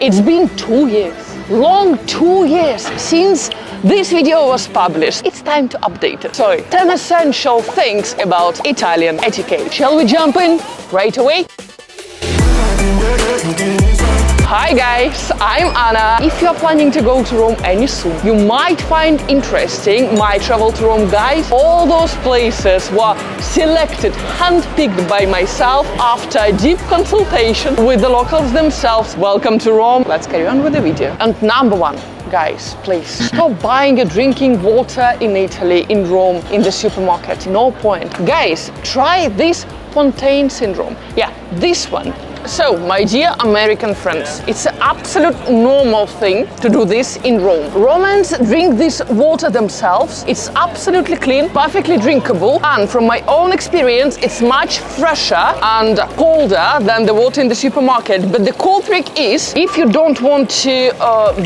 It's been 2 years, long 2 years since this video was published. It's time to update it. So, 10 essential things about Italian etiquette. Shall we jump in right away? Hi guys, I'm Anna. If you're planning to go to Rome any soon, you might find interesting my travel to Rome guide. All those places were selected, handpicked by myself after a deep consultation with the locals themselves. Welcome to Rome. Let's carry on with the video. And number one, guys, please stop buying a drinking water in Italy, in Rome, in the supermarket. No point. Guys, try this Fontaine syndrome. Yeah, this one. So, my dear American friends, it's an absolute normal thing to do this in Rome. Romans drink this water themselves. It's absolutely clean, perfectly drinkable, and from my own experience, it's much fresher and colder than the water in the supermarket. But the cool trick is, if you don't want to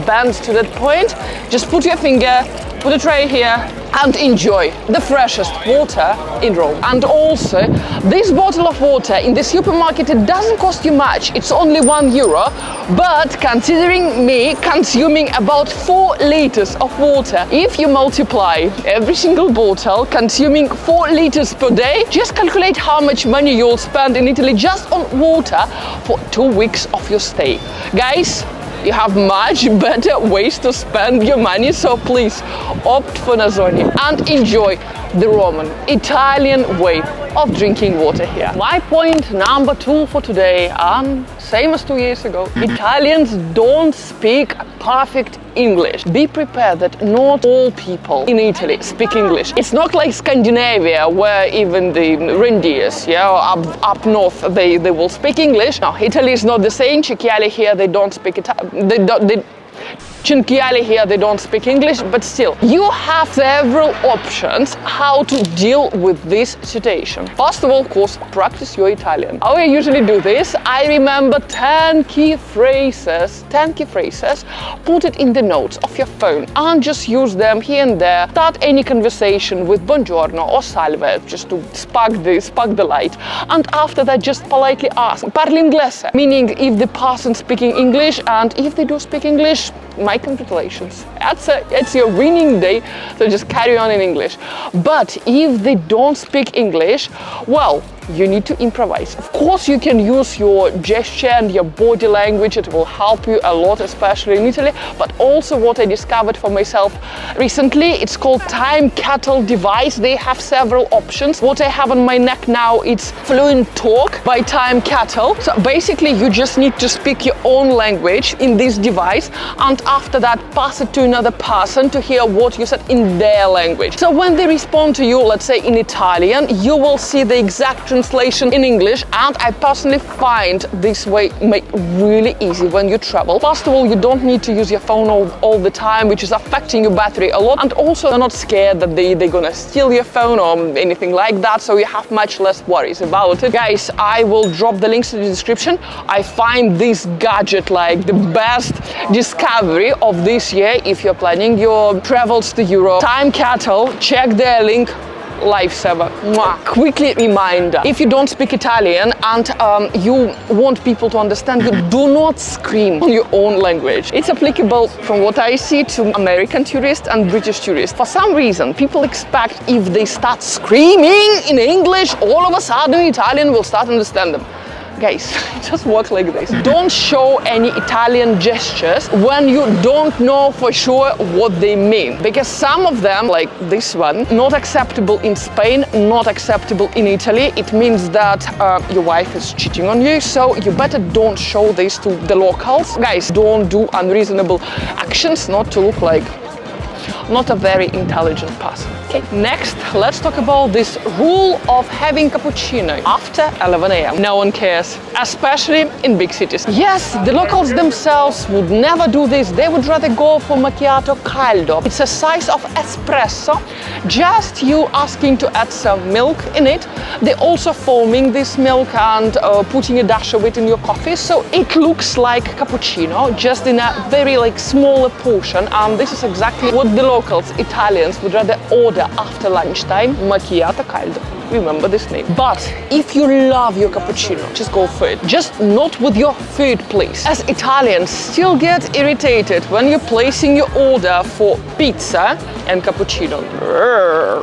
bend to that point, just put your finger, put a tray here, and enjoy the freshest water in Rome. And also, this bottle of water in the supermarket, it doesn't cost you much. It's only €1. But considering me consuming about 4 liters of water, if you multiply every single bottle consuming 4 liters per day, just calculate how much money you'll spend in Italy just on water for 2 weeks of your stay. Guys, you have much better ways to spend your money, so please opt for Nazzoni and enjoy the Roman, Italian way of drinking water here. My point number 2 for today, and same as 2 years ago, Italians don't speak perfect English. Be prepared that not all people in Italy speak English. It's not like Scandinavia, where even the reindeers, up north, they will speak English. No, Italy is not the same. Cicchiali here, they don't speak Chinchiali here, they don't speak English, but still, you have several options how to deal with this situation. First of all, of course, practice your Italian. How I usually do this, I remember 10 key phrases, put it in the notes of your phone and just use them here and there. Start any conversation with buongiorno or salve, just to spark the light. And after that, just politely ask, parli inglese? Meaning if the person speaking English, and if they do speak English, my congratulations. It's your winning day, so just carry on in English. But if they don't speak English, well, you need to improvise. Of course, you can use your gesture and your body language. It will help you a lot, especially in Italy. But also what I discovered for myself recently, it's called time kettle device. They have several options. What I have on my neck now, it's Fluent Talk by Time Kettle. So basically, you just need to speak your own language in this device, and after that, pass it to another person to hear what you said in their language. So when they respond to you, let's say in Italian, you will see the exact translation in English, and I personally find this way make really easy when you travel. First of all, you don't need to use your phone all the time, which is affecting your battery a lot, and also you're not scared that they're gonna steal your phone or anything like that, so you have much less worries about it. Guys, I will drop the links in the description. I find this gadget like the best discovery of this year if you're planning your travels to Europe. Time Kettle, check their link. Lifesaver. Mwah. Quickly reminder, if you don't speak Italian and you want people to understand you, do not scream on your own language. It's applicable, from what I see, to American tourists and British tourists. For some reason, people expect if they start screaming in English, all of a sudden Italian will start understand them. Guys, it just works like this. Don't show any Italian gestures when you don't know for sure what they mean. Because some of them, like this one, not acceptable in Spain, not acceptable in Italy. It means that your wife is cheating on you, so you better don't show this to the locals. Guys, don't do unreasonable actions, not to look like not a very intelligent person. Okay, next, let's talk about this rule of having cappuccino after 11 a.m. No one cares, especially in big cities. Yes, the locals themselves would never do this. They would rather go for macchiato caldo. It's a size of espresso, just you asking to add some milk in it. They're also foaming this milk and putting a dash of it in your coffee, so it looks like cappuccino, just in a very smaller portion. And this is exactly what the locals, Italians, would rather order after lunchtime, macchiato caldo. remember this name. But if you love your cappuccino, just go for it. Just not with your food, please. As Italians still get irritated when you're placing your order for pizza and cappuccino.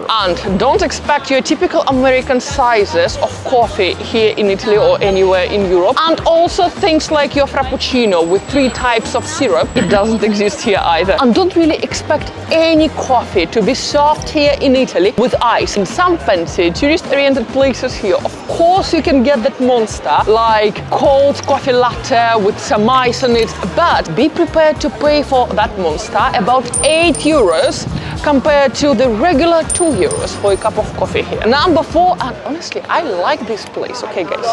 And don't expect your typical American sizes of coffee here in Italy or anywhere in Europe. And also things like your frappuccino with 3 types of syrup. It doesn't exist here either. And don't really expect any coffee to be served here in Italy with ice. In some fancy tourist-oriented places here, of course you can get that monster, like cold coffee latte with some ice on it, but be prepared to pay for that monster about 8 euros compared to the regular 2 euros for a cup of coffee here. Number 4, and honestly, I like this place. Okay, guys,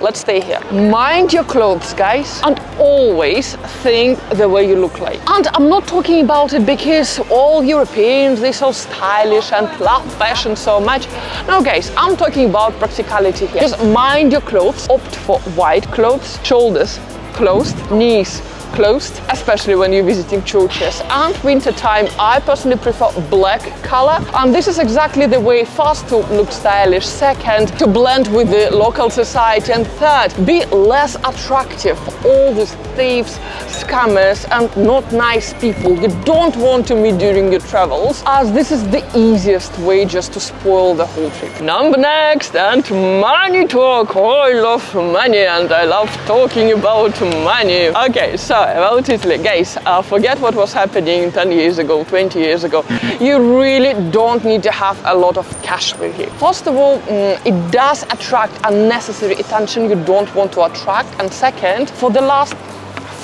let's stay here. Mind your clothes, guys, and always think the way you look like. And I'm not talking about it because all Europeans, they're so stylish and love fashion so much. No, guys, I'm talking about practicality here. Just mind your clothes, opt for white clothes, shoulders closed, knees closed, especially when you're visiting churches. And winter time, I personally prefer black color, and this is exactly the way first to look stylish, second to blend with the local society, and third, be less attractive for all these thieves, scammers and not nice people you don't want to meet during your travels, as this is the easiest way just to spoil the whole trip. Number next, and money talk. Oh, I love money and I love talking about money. Okay, so about Italy, guys, forget what was happening 10 years ago, 20 years ago. You really don't need to have a lot of cash with you. First of all, it does attract unnecessary attention you don't want to attract, and second, for the last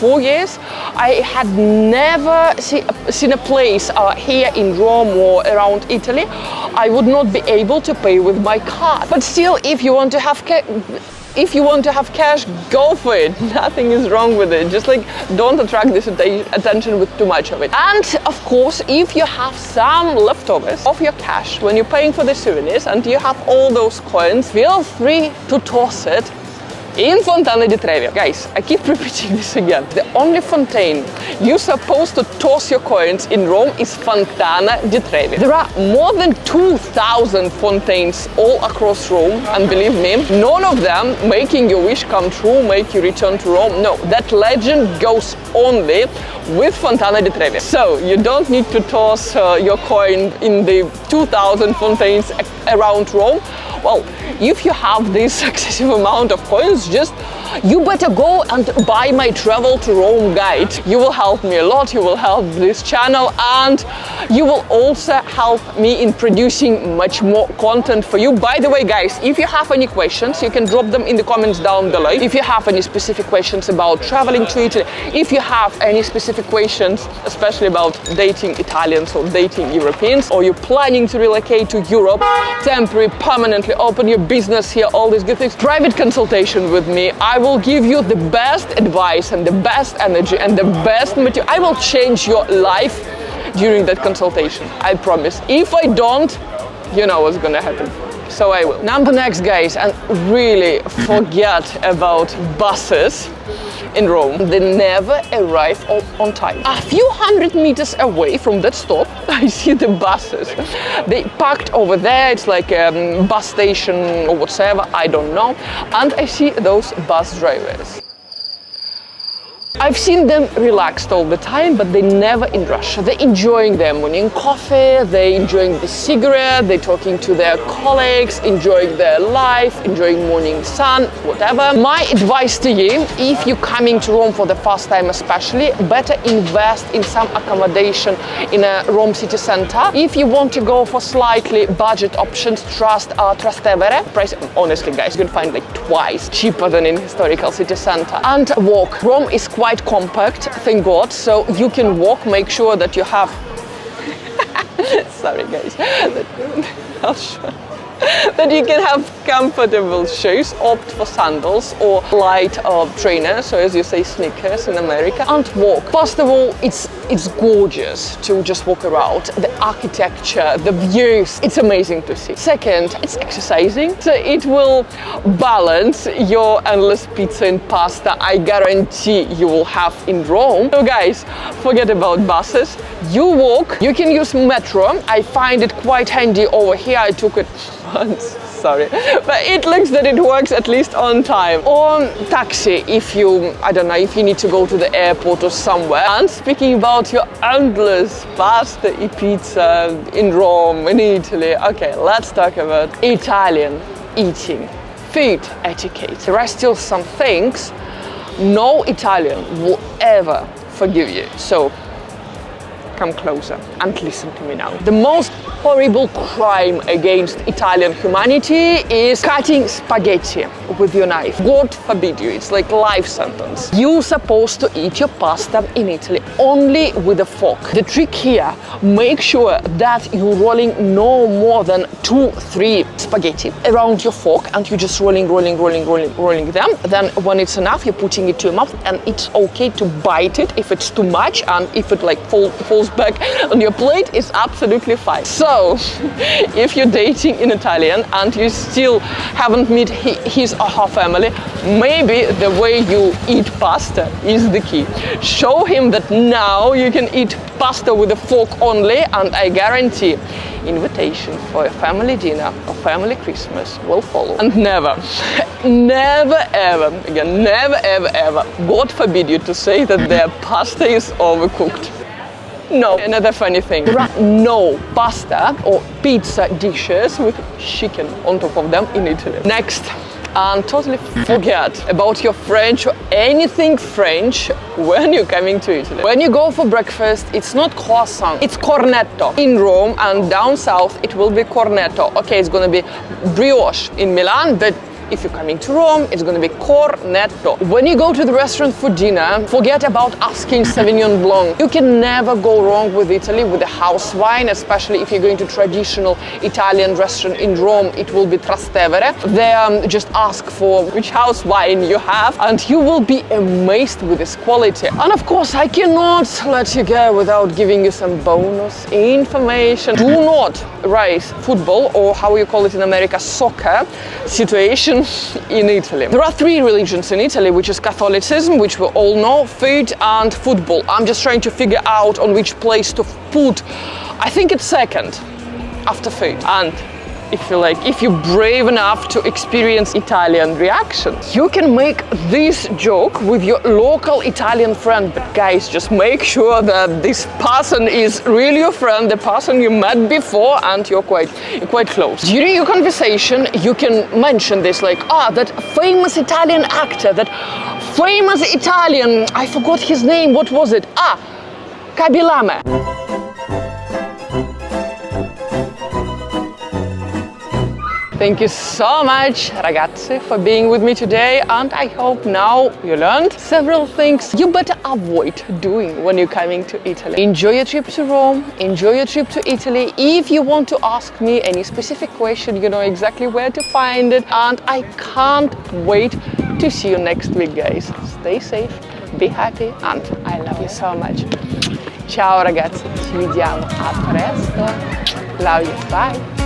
4 years, I had never seen a place here in Rome or around Italy I would not be able to pay with my card. But still, if you want to have cash, go for it. Nothing is wrong with it. Just like, don't attract this attention with too much of it. And of course, if you have some leftovers of your cash when you're paying for the souvenirs and you have all those coins, feel free to toss it in Fontana di Trevi. Guys, I keep repeating this again. The only fountain you're supposed to toss your coins in Rome is Fontana di Trevi. There are more than 2,000 fountains all across Rome, and believe me, none of them making your wish come true, make you return to Rome. No, that legend goes only with Fontana di Trevi. So you don't need to toss your coin in the 2,000 fountains around Rome. Well, if you have this excessive amount of coins, you better go and buy my travel to Rome guide. You will help me a lot, you will help this channel, and you will also help me in producing much more content for you. By the way, guys, if you have any questions, you can drop them in the comments down below. If you have any specific questions about traveling to Italy, if you have any specific questions, especially about dating Italians or dating Europeans, or you're planning to relocate to Europe, temporary, permanently, open your business here, all these good things, private consultation with me. I will give you the best advice and the best energy and the best material. I will change your life during that consultation, I promise. If I don't, you know what's gonna happen. So I will. Number next, guys, and really forget about buses in Rome. They never arrive on time. A few hundred meters away from that stop, I see the buses. They parked over there. It's like a bus station or whatever, I don't know. And I see those bus drivers. I've seen them relaxed all the time, but they never in rush. They're enjoying their morning coffee, they're enjoying the cigarette, they're talking to their colleagues, enjoying their life, enjoying morning sun, whatever. My advice to you, if you're coming to Rome for the first time especially, better invest in some accommodation in a Rome city center. If you want to go for slightly budget options, trust Trastevere. Price, honestly, guys, you can find like twice cheaper than in historical city center. And walk. Rome is quite compact, thank God, so you can walk. Make sure that you have sorry guys, I'll show that you can have comfortable shoes, opt for sandals or light trainers, so as you say, sneakers in America, and walk. First of all, it's gorgeous to just walk around. The architecture, the views, it's amazing to see. Second, it's exercising, so it will balance your endless pizza and pasta I guarantee you will have in Rome. So guys, forget about buses. You walk, you can use metro. I find it quite handy over here. I took it once. sorry, but it looks that it works at least on time. Or taxi if you, I don't know, if you need to go to the airport or somewhere. And speaking about your endless pasta e pizza in Rome, in Italy, okay, let's talk about Italian eating, food etiquette. There are still some things no Italian will ever forgive you. So come closer and listen to me now. The most horrible crime against Italian humanity is cutting spaghetti with your knife. God forbid you, it's like life sentence. You're supposed to eat your pasta in Italy only with a fork. The trick here, make sure that you're rolling no more than 2-3 spaghetti around your fork, and you're just rolling them. Then when it's enough, you're putting it to your mouth, and it's okay to bite it if it's too much, and if it like falls back on your plate, it's absolutely fine. So if you're dating an Italian and you still haven't met his or her family, maybe the way you eat pasta is the key. Show him that now you can eat pasta with a fork only, and I guarantee invitation for a family dinner or family Christmas will follow. And never ever, God forbid you to say that their pasta is overcooked. No. Another funny thing, there are no pasta or pizza dishes with chicken on top of them in Italy. Next, and totally forget about your French or anything French when you're coming to Italy. When you go for breakfast, it's not croissant, it's cornetto. In Rome and down south, it will be cornetto. Okay, it's gonna be brioche in Milan, but if you're coming to Rome, it's going to be cornetto. When you go to the restaurant for dinner, forget about asking Sauvignon Blanc. You can never go wrong with Italy with the house wine, especially if you're going to traditional Italian restaurant in Rome, it will be Trastevere. There, just ask for which house wine you have, and you will be amazed with its quality. And of course, I cannot let you go without giving you some bonus information. Do not raise football, or how you call it in America, soccer situation in Italy. There are 3 religions in Italy, which is Catholicism, which we all know, food and football. I'm just trying to figure out on which place to put. I think it's second after food. And if you're brave enough to experience Italian reactions, you can make this joke with your local Italian friend. But guys, just make sure that this person is really your friend, the person you met before, and you're quite close. During your conversation, you can mention this, like, that famous Italian actor, that famous Italian, I forgot his name, what was it? Cabilame. Thank you so much, ragazzi, for being with me today, and I hope now you learned several things you better avoid doing when you're coming to Italy. Enjoy your trip to Rome, enjoy your trip to Italy. If you want to ask me any specific question, you know exactly where to find it, and I can't wait to see you next week, guys. Stay safe, be happy, and I love you so much. Ciao ragazzi, ci vediamo a presto. Love you, bye.